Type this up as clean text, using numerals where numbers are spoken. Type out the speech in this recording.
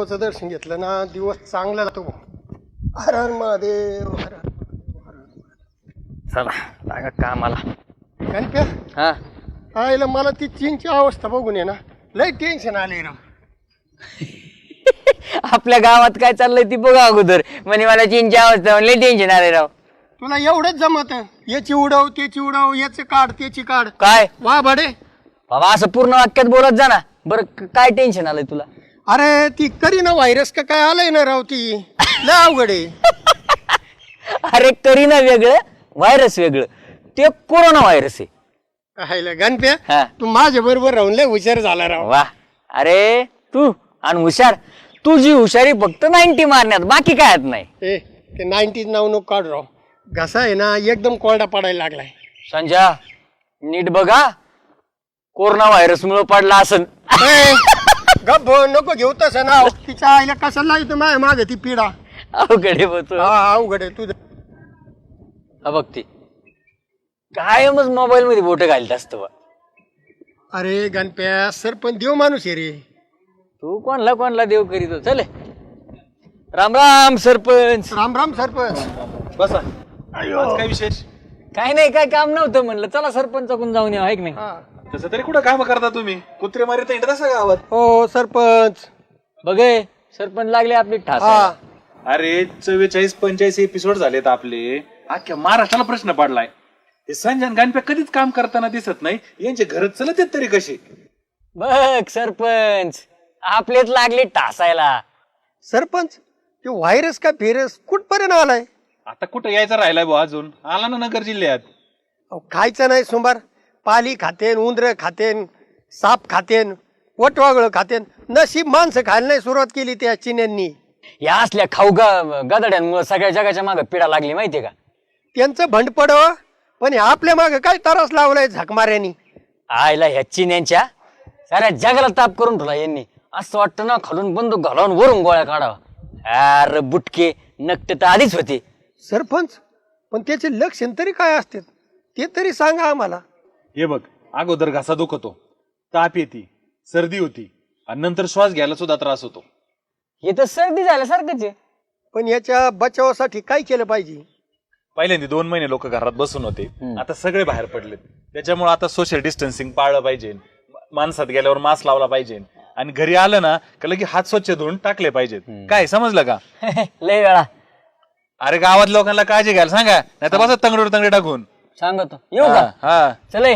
देवाचं दर्शन घेतलं ना दिवस चांगला जातो. हर हर महादेव हर हर चला लागा कामाला. गणप्या हा आईला मला ती चीनची अवस्था बघून आहे ना लय टेन्शन आले राव. आपल्या गावात काय चाललंय ती बघा अगोदर. म्हणे मला चीनची अवस्था लय टेन्शन आले राव. तुला एवढंच जमत याची उडव त्याची उडव याचे काढ त्याची काढ काय वा भाडे. बाबा असं पूर्ण वाक्यात बोलत जा ना. बरं काय टेन्शन आलंय तुला? अरे ती करीना व्हायरस का काय आलंय ना राव ती लय अवघड आहे. अरे करीना वेगळं व्हायरस वेगळं. ते कोरोना व्हायरस आहे. आईला गणप्या हा. तू माझ्या बरोबर राहून लय हुशार झाला राव. वा अरे तू आणि हुशार. तुझी हुशारी फक्त 90 मारण्यात बाकी काय नाही. ए ते 90s नाव नको काढ राव. घसा आहे ना एकदम कोरडा पडायला लागलाय. संजय नीट बघा कोरोना व्हायरस मुळे पडला असन. गप नको घेऊ तसं नाव. तिच्या आईला कशाला लागतं माझ्या मागे ती पिढा. अवघड आहे बघ. हा अवघड आहे तुझं. बघ ती कायमच मोबाईल मध्ये बोट घालत असतं बा. अरे गणप्या सरपंच देव माणूस आहे रे. तू कोणला देव करीतो. चले राम राम सरपंच. राम राम सरपंच. बसा. आज काय विशेष? काय नाही काय काम नव्हतं म्हणलं चला सरपंचाकडून जाऊन यावं ऐक नाही. हा. तसं तरी कुठं काम करता तुम्ही? कुत्रे मारित नाही तसं गावात. हो सरपंच. बघे सरपंच लागले आपली ठास. हा अरे 44-45 एपिसोड झालेत आपले. अख्ख्या महाराष्ट्राला प्रश्न पडलाय. ते संजय गणप्या कधीच काम करताना दिसत नाही. यांचे घर चलत आहेत तरी कसे? बघ सरपंच आपलेच लागले ठासायला. सरपंच ते व्हायरस का फेरस कुठपर्यंत आलाय? आता कुठं यायचं राहिलाय भाऊ अजून? आला ना नगर जिल्ह्यात. अहो, खायचं नाही सोमवार. पाली खातेन उंदर खातेन साप खातेन वटवागळ खातेन. नशीब माणसं खायला नाही सुरुवात केली त्या चिन्यांनी. या असल्या खाऊ गदड्यांमुळे सगळ्या जगाच्या मागे पिढा लागली माहितीये का? त्यांचं भंड पडव पण हे आपल्या मागे काय त्रास लावलाय झकमाऱ्यांनी. आयला ह्या चिन्यांच्या साऱ्या जगाला ताप करून ठेवला यांनी. असं वाटतं ना खालून बंदूक घालून वरून गोळ्या काढावा. अरे बुटके नकटे तर आधीच होते. सरपंच पण त्याचे लक्षण तरी काय असतात ते तरी सांगा आम्हाला. हे बघ अगोदर घसा दुखतो, ताप येते, सर्दी होती आणि नंतर श्वास घ्यायला सुद्धा त्रास होतो. हे तर सर्दी झाल्यासारखंच आहे. पण याच्या बचावासाठी काय केलं पाहिजे? पहिल्यांदा 2 महिने लोक घरात बसून होते. आता सगळे बाहेर पडलेत. त्याच्यामुळे आता सोशल डिस्टन्सिंग पाळलं पाहिजे. माणसात गेल्यावर मास्क लावला पाहिजे आणि घरी आलं ना का लगे हात स्वच्छ धुवून टाकले पाहिजेत. काय समजलं का? लय वेळा अरे गावात लोकांना काळजी घ्यायला सांगा, नाही तर बस तंगडीवर तंगडी टाकून सांगतो. येऊ का? हा चले